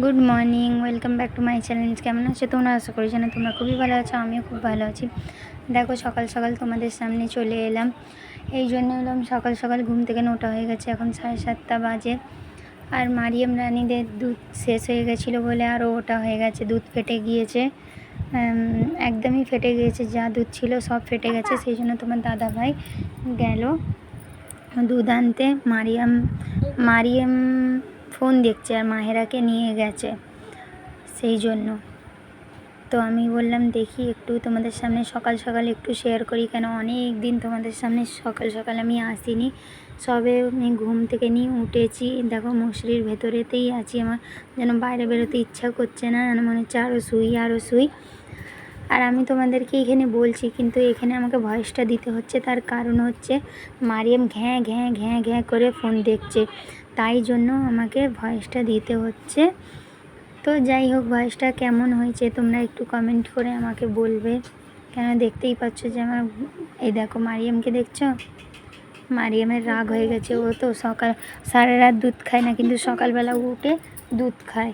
Good morning, welcome back to my channel. কেমন আছো তোমরা? আশা করি যেন তোমরা খুবই ভালো আছো, আমিও খুব ভালো আছি। দেখো সকাল সকাল তোমাদের সামনে চলে এলাম, এই জন্য এলাম। সকাল সকাল ঘুম থেকে ওঠা হয়ে গেছে, এখন 7:30 বাজে। আর মারিয়াম রানীদের দুধ শেষ হয়ে গেছিলো বলে আরও ওটা হয়ে গেছে, দুধ ফেটে গিয়েছে, একদমই ফেটে গিয়েছে, যা দুধ ছিল সব ফেটে গেছে। সেই জন্য তোমার দাদাভাই গেল দুধ আনতে। মারিয়াম ফোন দেখছে আর মাহেরাকে নিয়ে গেছে, সেই জন্য। তো আমি বললাম দেখি একটু তোমাদের সামনে সকাল সকাল একটু শেয়ার করি, কেন অনেক দিন তোমাদের সামনে সকাল সকাল আমি আসিনি। সবে আমি ঘুম থেকে নিয়ে উঠেছি, দেখো মশারির ভেতরেতেই আছি, আমার যেন বাইরে বেরোতে ইচ্ছা করছে না, যেন মনে হচ্ছে আরও শুই। আর আমি তোমাদেরকে এখানে বলছি, কিন্তু এখানে আমাকে ভয়েসটা দিতে হচ্ছে, তার কারণ হচ্ছে মারিয়াম ঘ্যাঁ ঘ্যাঁ ঘ্যাঁ ঘ্যাঁ করে ফোন দেখছে, তাই জন্য আমাকে ভয়েসটা দিতে হচ্ছে। তো যাই হোক, ভয়েসটা কেমন হয়েছে তোমরা একটু কমেন্ট করে আমাকে বলবে, কেন দেখতেই পাচ্ছ যে আমার, এই দেখো মারিয়ামকে দেখছো, মারিয়ামের রাগ হয়ে গেছে। ও তো সারা রাত দুধ খায় না, কিন্তু সকালবেলা উঠে দুধ খায়,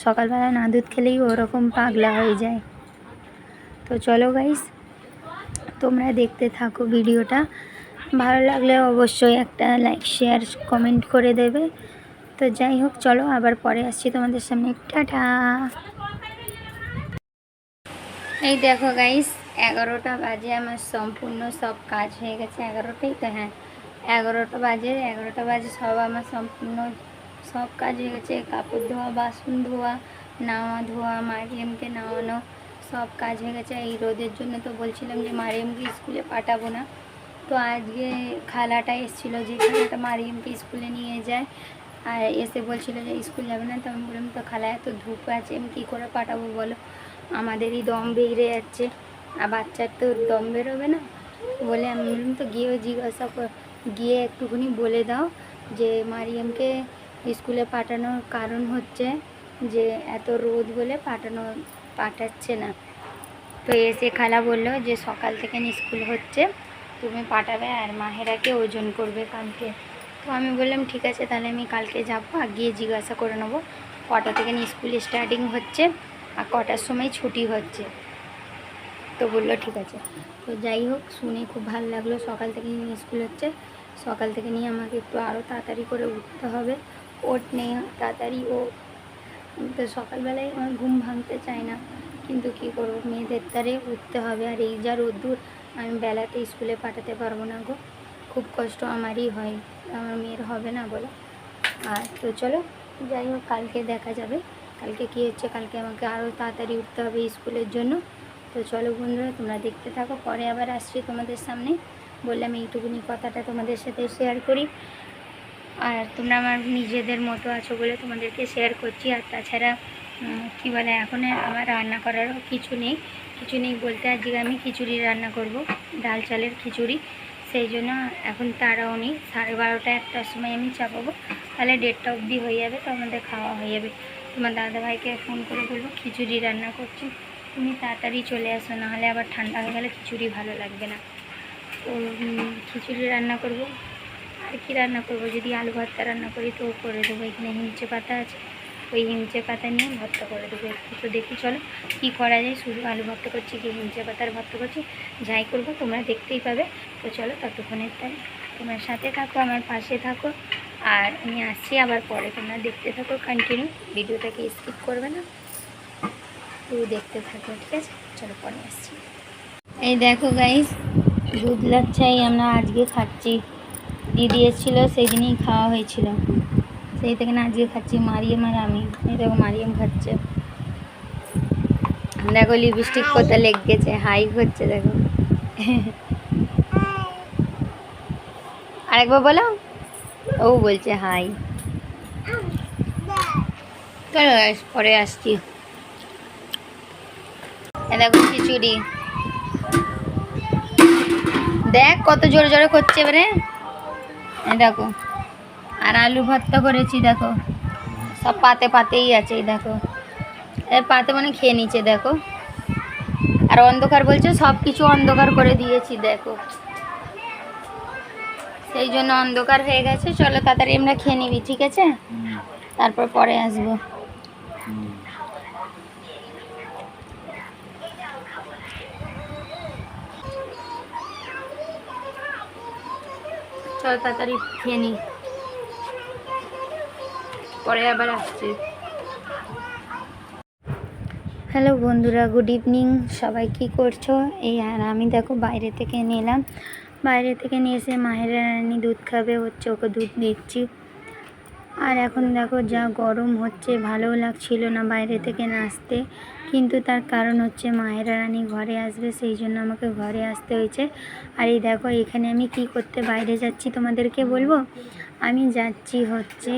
সকালবেলা না দুধ খেলেই ওরকম পাগলা হয়ে যায়। তো চলো গাইস, তোমরা দেখতে থাকো ভিডিওটা, ভালো লাগলে অবশ্যই একটা লাইক শেয়ার কমেন্ট করে দেবে। তো যাই হোক, চলো আবার পরে আসছি তোমাদের সামনে, টাটা। এই দেখো গাইস, 11টা বাজে, আমার সম্পূর্ণ সব কাজ হয়ে গেছে। 11টাই তো, হ্যাঁ 11টা বাজে সব আমার সম্পূর্ণ সব কাজ হয়ে গেছে। কাপড় ধোয়া, বাসন ধোয়া, নাওয়া ধোয়া, মারিয়ামকে নাওয়ানো, সব কাজ হয়ে গেছে। এই রোদের জন্য তো বলছিলাম যে মারিয়ামকে স্কুলে পাঠাবো না, তো আজকে খালাটা এসেছিলো, যে খালাটা মারিয়ামকে স্কুলে নিয়ে যায়, আর এসে বলছিল যে স্কুল যাবে না। তো আমি বললাম তো খালা এত ধূপ আছে, আমি কী করে পাঠাবো বলো, আমাদেরই দম বেড়ে যাচ্ছে, আর বাচ্চার তো দম বেরোবে না বলে। আমি বললাম তো গিয়ে একটুখানি বলে দাও যে মারিয়ামকে স্কুলে পাঠানোর কারণ হচ্ছে যে এত রোদ বলে পাঠাচ্ছে না। তো এসে খালা বললো যে সকাল থেকে স্কুল হচ্ছে, তুমি পাঠাবে, আর মাহেরাকে ওজন করবে কালকে। তো আমি বললাম ঠিক আছে, তাহলে আমি কালকে যাবো, আর গিয়ে জিজ্ঞাসা করে নেবো কটা থেকে স্কুল স্টার্টিং হচ্ছে আর কটার সময় ছুটি হচ্ছে। তো বললো ঠিক আছে। তো যাই হোক, শুনে খুব ভালো লাগলো। সকাল থেকে স্কুল হচ্ছে, সকাল থেকে নিয়ে আমাকে একটু আরও তাড়াতাড়ি করে উঠতে হবে, ওঠ নেই তাড়াতাড়ি। তো সকালবেলায় আমার ঘুম ভাঙতে চায় না, কিন্তু কী করবো, মেয়েদের তারে উঠতে হবে। আর এই যা রোদ্দুর, আমি বেলাতে স্কুলে পাঠাতে পারবো না গো, খুব কষ্ট আমারই হয়, আমার মেয়ের হবে না বলো। আর তো চলো, যাই হোক কালকে দেখা যাবে, কালকে কী হচ্ছে। কালকে আমাকে আরও তাড়াতাড়ি উঠতে হবে স্কুলের জন্য। তো চলো বন্ধুরা, তোমরা দেখতে থাকো, পরে আবার আসছি তোমাদের সামনে। বললাম এইটুকুনি কথাটা তোমাদের সাথে শেয়ার করি, আর তোমরা আমার নিজেদের মতো আছো বলে তোমাদেরকে শেয়ার করছি। আর তাছাড়া কী বলে, এখন আমার রান্না করারও কিছু নেই বলতে, আজকে আমি খিচুড়ি রান্না করব, ডাল চালের খিচুড়ি। সেই জন্য এখন তাড়াও নেই, 12:30 1টার সময় আমি চাপাবো, তাহলে 1:30 অবধি হয়ে যাবে, তো আমাদের খাওয়া হয়ে যাবে। তোমার দাদাভাইকে ফোন করে বলবো খিচুড়ি রান্না করছি, তুমি তাড়াতাড়ি চলে আসো, নাহলে আবার ঠান্ডা হয়ে গেলে খিচুড়ি ভালো লাগবে না। তো খিচুড়ি রান্না করব। আর কি রান্না করব, যদি আলু ভর্তা রান্না করি তো করে দেবো, এখানে হিমচে পাতা আছে, ওই হিমচে পাতা নিয়ে ভর্তা করে দেবো একটু। তো দেখি চলো কী করা যায়, শুধু আলু ভর্তা করছি কি হিমচে পাতার ভর্তা করছি, যাই করবো তোমরা দেখতেই পাবে। তো চলো ততক্ষণের তাই তোমার সাথে থাকো, আমার পাশে থাকো, আর আমি আসছি আবার পরে, তোমরা দেখতে থাকো কন্টিনিউ, ভিডিওটাকে স্কিপ করবে না, তো দেখতে থাকো, ঠিক আছে? চলো পরে আসছি। এই দেখো গাইস, দুধ লাচ্ছাই আমরা আজকে খাচ্ছি, দিদি এসেছিল সেই দিনই খাওয়া হয়েছিল, সেই থেকে না আজকে খাচ্ছি মারিয়াম আর আমি। এই দেখো মারিয়াম খাচ্ছে, দেখো লিপস্টিক কোথায় লেগে গেছে, হাই হচ্ছে দেখো। আরেকবার বলো, ও বলছে হাই। চলো পরে আসছি। দেখো খিচুড়ি, দেখ কত জোরে জোরে করছে এবারে, দেখো। আর আলু ভর্তা করেছি, দেখো সব পাতেই আছে, এই দেখো পাতে মানে খেয়ে নিচ্ছে দেখো। আর অন্ধকার বলছে, সব কিছু অন্ধকার করে দিয়েছি দেখো, সেই জন্য অন্ধকার হয়ে গেছে। চলো তাড়াতাড়ি আমরা খেয়ে নিবি, ঠিক আছে? তারপর পরে আসবো। চল তাড়াতাড়ি খেয়ে নি, পরে আবার আসছি। হ্যালো বন্ধুরা, গুড ইভিনিং। সবাই কি করছো? এই আর আমি দেখো বাইরে থেকে নিলাম, বাইরে থেকে নিয়ে এসে মাহের রানী দুধ খাবে, হচ্ছে ওকে দুধ দিচ্ছি। আর এখন দেখো যা গরম হচ্ছে, ভালোও লাগছিল না বাইরে থেকে আসতে, কিন্তু তার কারণ হচ্ছে মাহেরা রানী ঘরে আসবে, সেই জন্য আমাকে ঘরে আসতে হয়েছে। আর এই দেখো এখানে আমি কি করতে বাইরে যাচ্ছি তোমাদেরকে বলবো। আমি যাচ্ছি হচ্ছে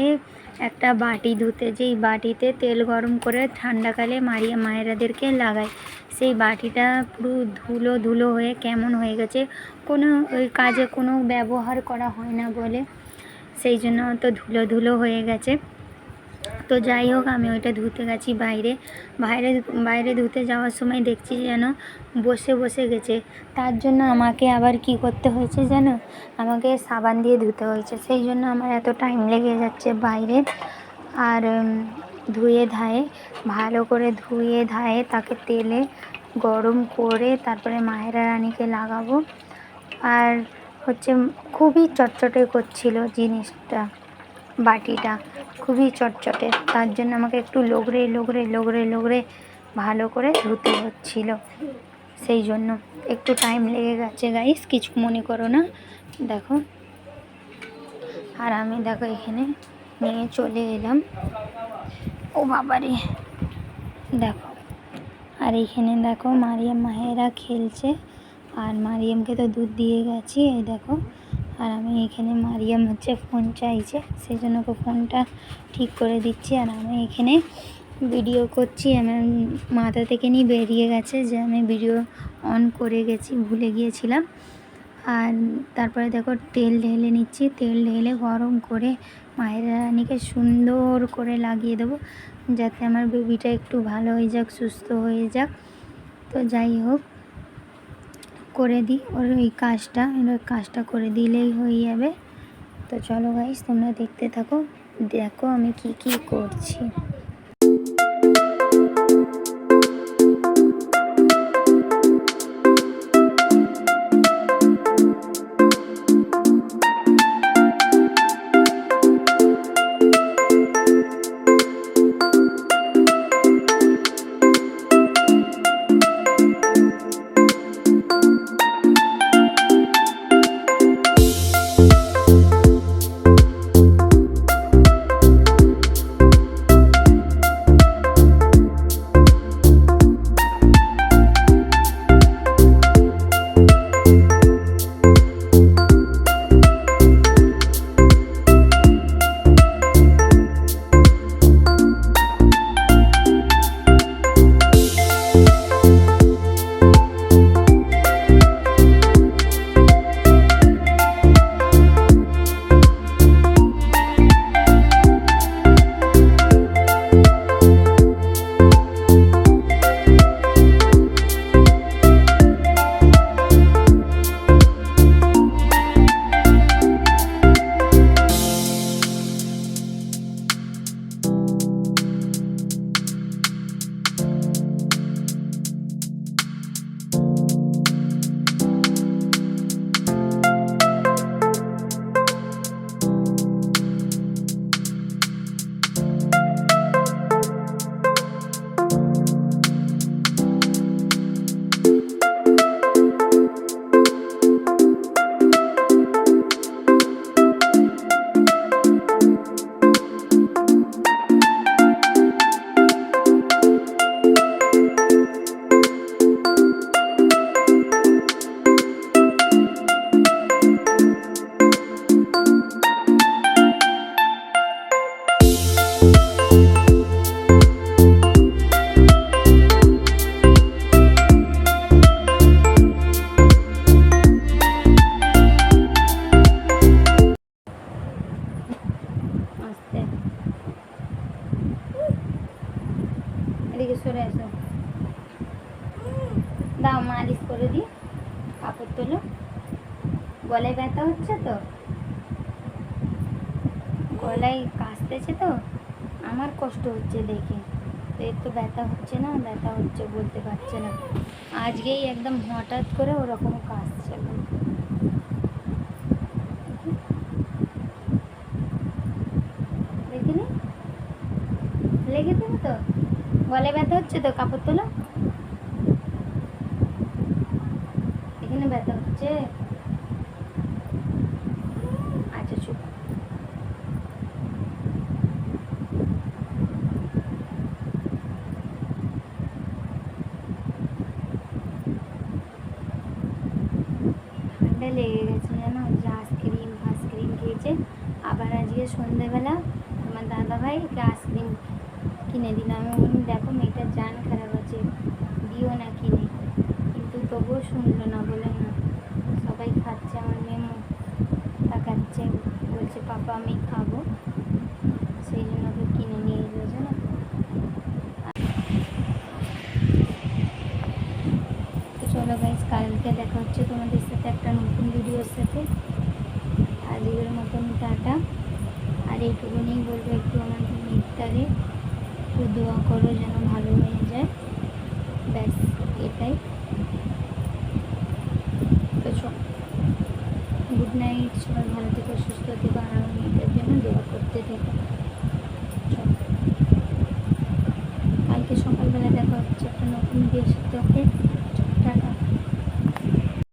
একটা বাটি ধুতে, যেই বাটিতে তেল গরম করে ঠান্ডাকালে মায়েরাদেরকে লাগায়, সেই বাটিটা পুরো ধুলো ধুলো হয়ে কেমন হয়ে গেছে, কোনো ওই কাজে কোনো ব্যবহার করা হয় না বলে, সেই জন্য তো ধুলো ধুলো হয়ে গেছে। তো যাই হোক, আমি ওইটা ধুতে গেছি বাইরে বাইরে বাইরে ধুতে যাওয়ার সময় দেখছি যেন বসে বসে গেছে। তার জন্য আমাকে আবার কি করতে হয়েছে যেন, আমাকে সাবান দিয়ে ধুতে হয়েছে, সেই জন্য আমার এত টাইম লেগে যাচ্ছে বাইরে। আর ধুয়ে ধায়ে ভালো করে ধুয়ে ধায়ে তাকে তেলে গরম করে তারপরে মাহেরা রানীকে লাগাবো। আর হচ্ছে খুবই চটচটে করছিল জিনিসটা, বাটিটা খুবই চটচটে, তার জন্য আমাকে একটু লগড়ে লগড়ে লগড়ে লগড়ে ভালো করে ধুতে হচ্ছিল, সেই জন্য একটু টাইম লেগে গেছে গাইস, কিছু মনে করো না। দেখো, আর আমি দেখো এখানে নিয়ে চলে এলাম। ও বাবারে দেখো, আর এইখানে দেখো মারিয়াম মাহেরা খেলছে, আর মারিয়ামকে তো দুধ দিয়ে গেছি, এই দেখো। আর আমি এখানে মারিয়াম হচ্ছে ফোন চাইছে, সেই জন্য ওকে ফোনটা ঠিক করে দিচ্ছি। আর আমি এখানে ভিডিও করছি, আমার মাথা থেকে নিয়ে বেরিয়ে গেছে যে আমি ভিডিও অন করে গেছি, ভুলে গিয়েছিলাম। আর তারপরে দেখো তেল ঢেলে নিচ্ছি, তেল ঢেলে গরম করে মায়েরা রানীকে সুন্দর করে লাগিয়ে দেবো, যাতে আমার বেবিটা একটু ভালো হয়ে যাক, সুস্থ হয়ে যাক। তো যাই হোক, করে দিই ওর ওই কাজটা করে দিলেই হয়ে যাবে। তো চলো গাইস, তোমরা দেখতে থাকো, দেখো আমি কি করছি। এদিকে সরে আসো, দাও মালিশ করে দিই, কাপড় তোলো। গলায় ব্যথা হচ্ছে তো, গলায় কাশতেছে তো, আমার কষ্ট হচ্ছে দেখে। এর তো ব্যথা হচ্ছে না, ব্যথা হচ্ছে বলতে পারছে না। আজকেই একদম হঠাৎ করে ওরকম কাশছে। দেখিনি, লেগে দেবে তো, গলায় ব্যথা হচ্ছে তো, কাপড় তোলো। এখানে ব্যথা হচ্ছে, আচ্ছা চুপ। ঠান্ডা লেগে গেছে জানো, যে আইসক্রিম খেয়েছে। আবার আজকে সন্ধ্যেবেলা আমার দাদাভাই ওকে আইসক্রিম কিনে দিল। আমি বললাম দেখো মেয়েটার জান খারাপ আছে, দিও না কিনে, কিন্তু তবুও শুনলো না, বলে না সবাই খাচ্ছে, আমার মেয়ে মুখ তাকাচ্ছে, বলছে পাপা আমি খাবো, সেই জন্য ওকে কিনে নিয়ে এলো জানো। তো চলো গাইজ, কালকে দেখা হচ্ছে তোমাদের সাথে একটা নতুন ভিডিওর সাথে। আজকের মতন টাটা। আর এইটুকুনি বলবো, একটু আমাদের ইফতারে একটু দোয়া করো যেন ভালো হয়ে যায়, ব্যাস এটাই। তো গুড নাইট, সবাই ভালো থেকো, সুস্থ থেকো, আরাম